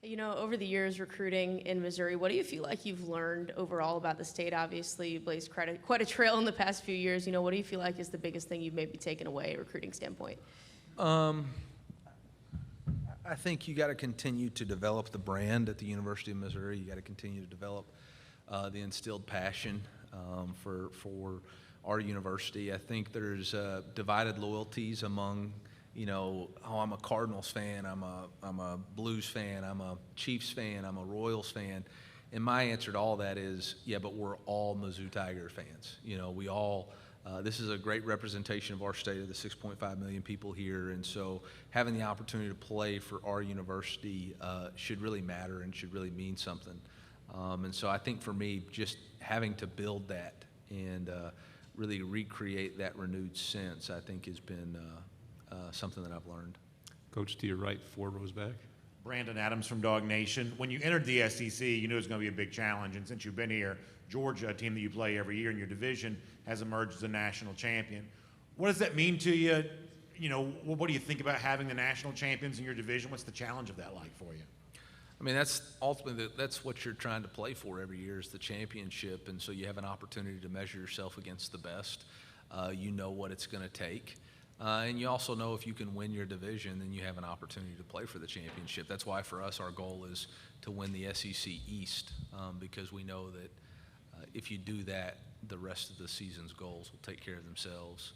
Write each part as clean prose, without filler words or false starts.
Over the years recruiting in Missouri, what do you feel like you've learned overall about the state? Obviously, you blazed quite a trail in the past few years. What do you feel like is the biggest thing you've maybe taken away recruiting standpoint? I think you got to continue to develop the brand at the University of Missouri. You got to continue to develop the instilled passion for our university. I think there's divided loyalties among, I'm a Cardinals fan, I'm a Blues fan, I'm a Chiefs fan, I'm a Royals fan. And my answer to all that is, yeah, but we're all Mizzou Tiger fans. We all this is a great representation of our state, of the 6.5 million people here, and so having the opportunity to play for our university should really matter and should really mean something. And so I think for me, just having to build that and really recreate that renewed sense, I think has been something that I've learned. Coach, to your right, 4 rows back. Brandon Adams from Dog Nation. When you entered the SEC, you knew it was going to be a big challenge, and since you've been here, Georgia, a team that you play every year in your division, has emerged as a national champion. What does that mean to you? What do you think about having the national champions in your division? What's the challenge of that like for you? I mean, that's ultimately that's what you're trying to play for every year is the championship, and so you have an opportunity to measure yourself against the best. You know what it's going to take. And you also know if you can win your division, then you have an opportunity to play for the championship. That's why for us our goal is to win the SEC East, because we know that if you do that, the rest of the season's goals will take care of themselves.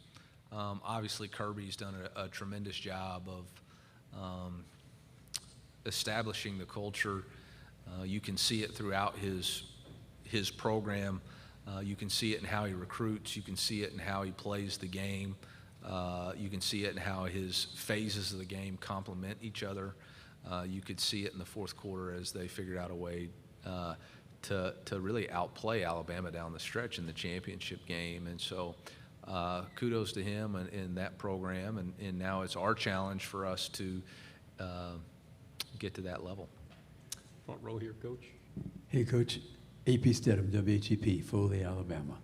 Obviously, Kirby's done a tremendous job of establishing the culture. You can see it throughout his program. You can see it in how he recruits. You can see it in how he plays the game. You can see it in how his phases of the game complement each other. You could see it in the fourth quarter as they figured out a way to really outplay Alabama down the stretch in the championship game. And so kudos to him and that program. And now it's our challenge for us to get to that level. Front row here, Coach. Hey, Coach. AP Stedham, WHEP, Foley, Alabama.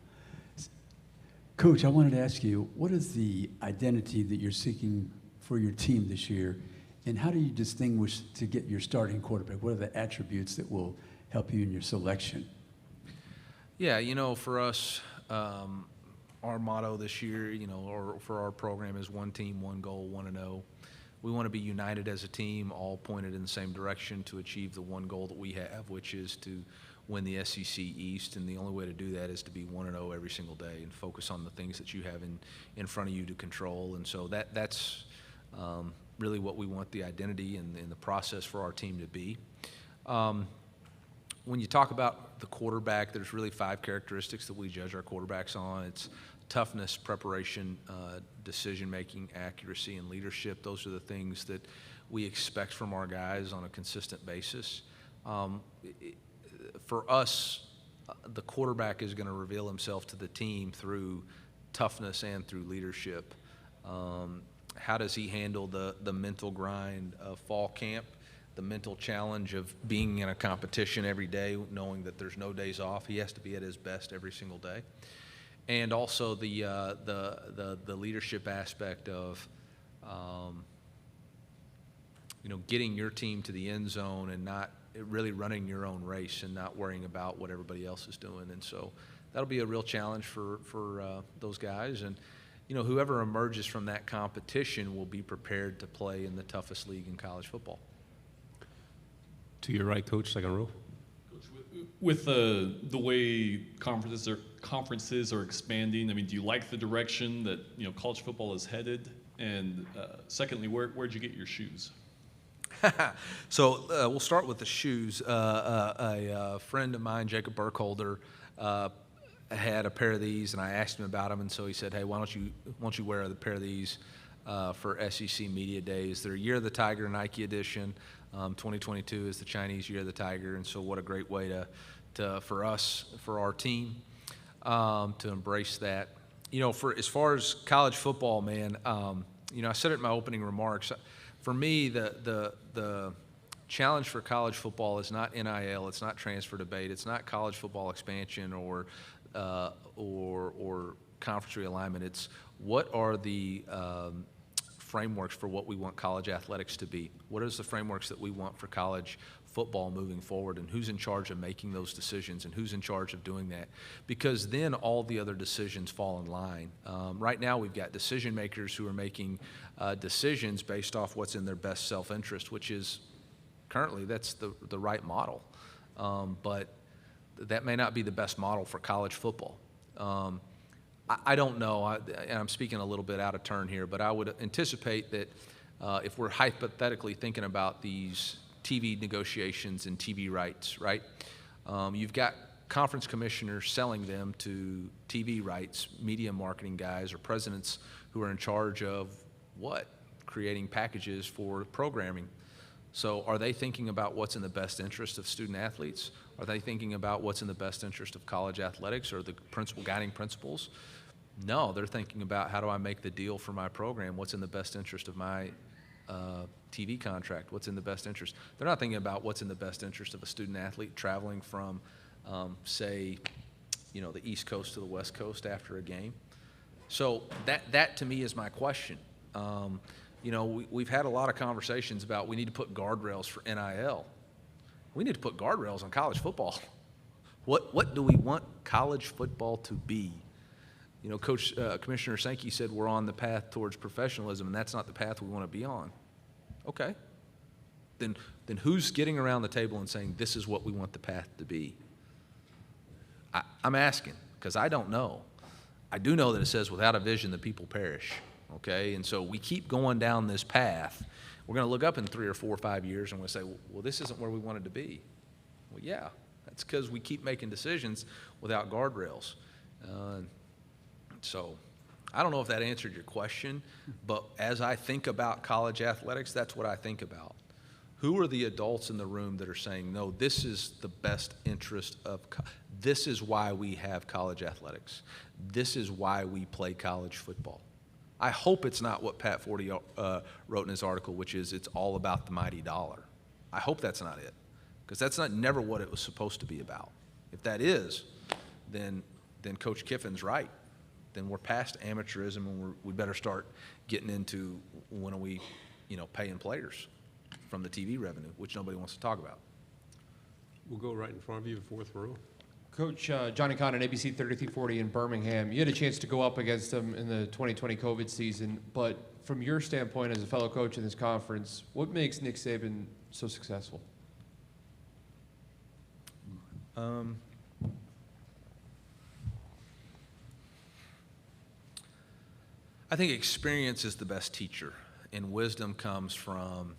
Coach, I wanted to ask you, what is the identity that you're seeking for your team this year, and how do you distinguish to get your starting quarterback? What are the attributes that will help you in your selection? Yeah, for us, our motto this year, or for our program is one team, one goal, 1-0. We want to be united as a team, all pointed in the same direction to achieve the one goal that we have, which is to win the SEC East, and the only way to do that is to be 1-0 every single day and focus on the things that you have in front of you to control. And so that's really what we want the identity and the process for our team to be. When you talk about the quarterback, there's really 5 characteristics that we judge our quarterbacks on. It's toughness, preparation, decision-making, accuracy, and leadership. Those are the things that we expect from our guys on a consistent basis. For us, the quarterback is going to reveal himself to the team through toughness and through leadership. How does he handle the mental grind of fall camp, the mental challenge of being in a competition every day, knowing that there's no days off? He has to be at his best every single day. And also the leadership aspect of getting your team to the end zone and not really running your own race and not worrying about what everybody else is doing. And so that'll be a real challenge for those guys. And whoever emerges from that competition will be prepared to play in the toughest league in college football. To your right, Coach, second row. With the way conferences are expanding, I mean, do you like the direction that college football is headed? And secondly, where'd you get your shoes? So we'll start with the shoes. A friend of mine, Jacob Burkholder, had a pair of these, and I asked him about them, and so he said, "Hey, why don't you wear a pair of these for SEC Media Days?" They're Year of the Tiger Nike edition. 2022 is the Chinese Year of the Tiger, and so what a great way for our team, to embrace that. For as far as college football, man, I said it in my opening remarks. For me, the challenge for college football is not NIL, it's not transfer debate, it's not college football expansion or conference realignment. It's what are the frameworks for what we want college athletics to be? What is the frameworks that we want for college football moving forward, and who's in charge of making those decisions, and who's in charge of doing that? Because then all the other decisions fall in line. Right now we've got decision makers who are making decisions based off what's in their best self-interest, which is currently that's the right model. But that may not be the best model for college football. I don't know, and I'm speaking a little bit out of turn here, but I would anticipate that if we're hypothetically thinking about these TV negotiations and TV rights, right? You've got conference commissioners selling them to TV rights, media marketing guys, or presidents who are in charge of what? Creating packages for programming. So are they thinking about what's in the best interest of student athletes? Are they thinking about what's in the best interest of college athletics or the guiding principles? No, they're thinking about how do I make the deal for my program? What's in the best interest of my TV contract? What's in the best interest? They're not thinking about what's in the best interest of a student athlete traveling from, say, the East Coast to the West Coast after a game. So that to me is my question. We've had a lot of conversations about we need to put guardrails for NIL. We need to put guardrails on college football. What do we want college football to be? Commissioner Sankey said we're on the path towards professionalism, and that's not the path we want to be on. Okay. Then who's getting around the table and saying this is what we want the path to be? I'm asking because I don't know. I do know that it says without a vision the people perish. Okay, and so we keep going down this path. We're going to look up in 3 or 4 or 5 years and we'll say, well, this isn't where we wanted to be. Well, yeah, that's because we keep making decisions without guardrails. So I don't know if that answered your question, but as I think about college athletics, that's what I think about. Who are the adults in the room that are saying, no, this is the best interest of, this is why we have college athletics. This is why we play college football. I hope it's not what Pat Forty wrote in his article, which is it's all about the mighty dollar. I hope that's not it, because that's never what it was supposed to be about. If that is, then Coach Kiffin's right. Then we're past amateurism, and we better start getting into when are we, paying players from the TV revenue, which nobody wants to talk about. We'll go right in front of you, fourth row. Coach Johnny Conn on ABC 3340 in Birmingham. You had a chance to go up against him in the 2020 COVID season, but from your standpoint as a fellow coach in this conference, what makes Nick Saban so successful? I think experience is the best teacher, and wisdom comes from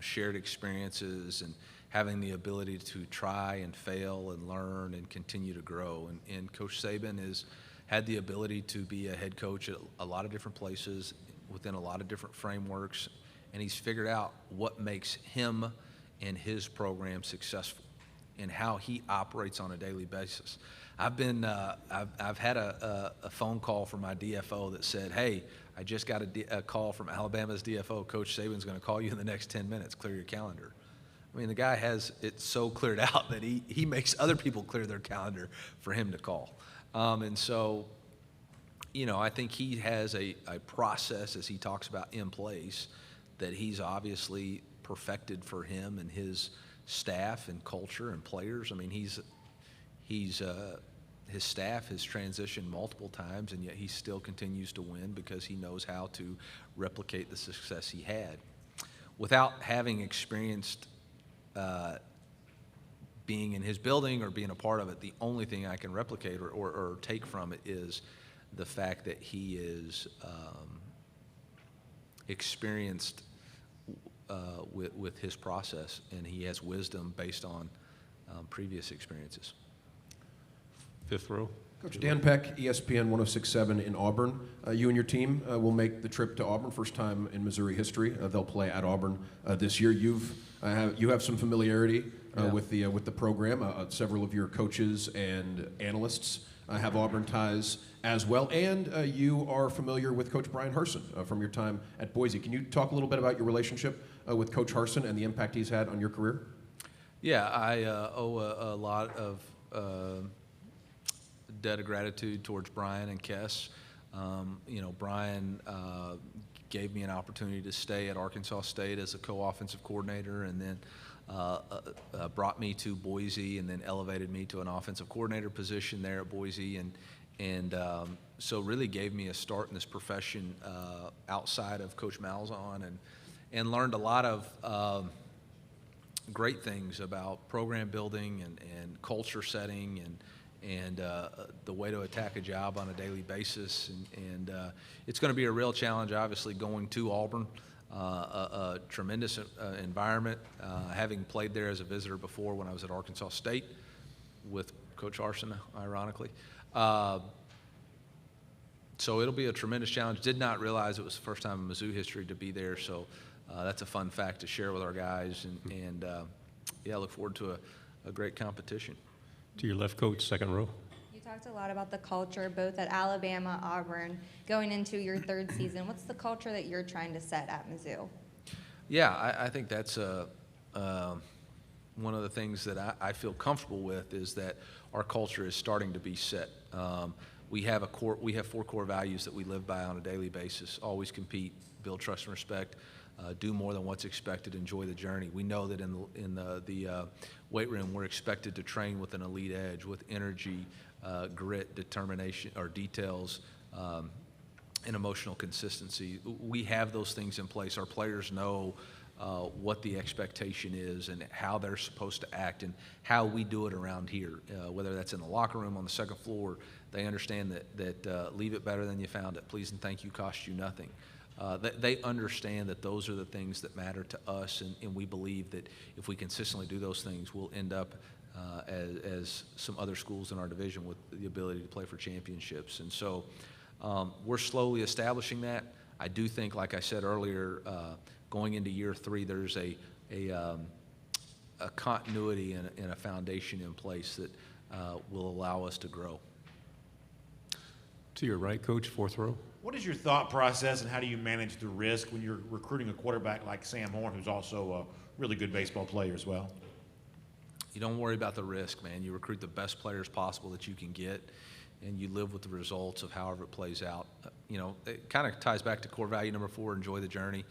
shared experiences and having the ability to try and fail and learn and continue to grow. And Coach Saban has had the ability to be a head coach at a lot of different places within a lot of different frameworks, and he's figured out what makes him and his program successful and how he operates on a daily basis. I've had a phone call from my DFO that said, hey, I just got a call from Alabama's DFO. Coach Saban's going to call you in the next 10 minutes. Clear your calendar. I mean, the guy has it so cleared out that he makes other people clear their calendar for him to call. And so, I think he has a process, as he talks about, in place that he's obviously perfected for him and his staff and culture and players. I mean, his staff has transitioned multiple times, and yet he still continues to win because he knows how to replicate the success he had. Without having experienced being in his building or being a part of it, the only thing I can replicate or take from it is the fact that he is experienced with his process, and he has wisdom based on previous experiences. Fifth row. Coach Dan Peck, ESPN 106.7 in Auburn. You and your team will make the trip to Auburn, first time in Missouri history. They'll play at Auburn this year. You have some familiarity with the program. Several of your coaches and analysts have Auburn ties as well, and you are familiar with Coach Brian Herson from your time at Boise. Can you talk a little bit about your relationship with Coach Herson and the impact he's had on your career? Yeah, I owe a lot of debt of gratitude towards Brian and Kess. Brian gave me an opportunity to stay at Arkansas State as a co-offensive coordinator, and then brought me to Boise, and then elevated me to an offensive coordinator position there at Boise, and so really gave me a start in this profession outside of Coach Malzahn, and learned a lot of great things about program building and culture setting and the way to attack a job on a daily basis. And it's going to be a real challenge, obviously, going to Auburn, a tremendous environment, having played there as a visitor before when I was at Arkansas State with Coach Arson, ironically. So it'll be a tremendous challenge. Did not realize it was the first time in Mizzou history to be there, so that's a fun fact to share with our guys, and yeah, I look forward to a great competition. To your left, coach, second row. You talked a lot about the culture, both at Alabama, Auburn, going into your third season. What's the culture that you're trying to set at Mizzou? Yeah, I think that's one of the things that I feel comfortable with, is that our culture is starting to be set. We have 4 core values that we live by on a daily basis: always compete, build trust and respect, do more than what's expected, enjoy the journey. We know that in the weight room, we're expected to train with an elite edge, with energy, grit, determination, or details, and emotional consistency. We have those things in place. Our players know what the expectation is and how they're supposed to act and how we do it around here, whether that's in the locker room, on the second floor. They understand that leave it better than you found it. Please and thank you cost you nothing. They understand that those are the things that matter to us, and we believe that if we consistently do those things, we'll end up as some other schools in our division with the ability to play for championships. And so we're slowly establishing that. I do think, like I said earlier, going into year 3, there's a continuity and a foundation in place that will allow us to grow. To your right, coach, fourth row. What is your thought process, and how do you manage the risk when you're recruiting a quarterback like Sam Horn, who's also a really good baseball player as well? You don't worry about the risk, man. You recruit the best players possible that you can get, and you live with the results of however it plays out. You know, it kind of ties back to core value number 4, enjoy the journey.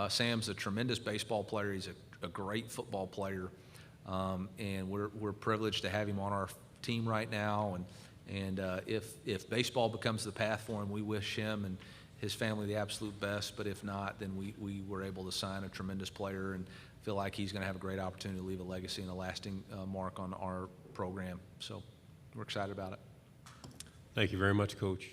Sam's a tremendous baseball player. He's a great football player, and we're privileged to have him on our team right now. And if baseball becomes the path for him, we wish him and his family the absolute best. But if not, then we were able to sign a tremendous player and feel like he's going to have a great opportunity to leave a legacy and a lasting mark on our program. So we're excited about it. Thank you very much, coach.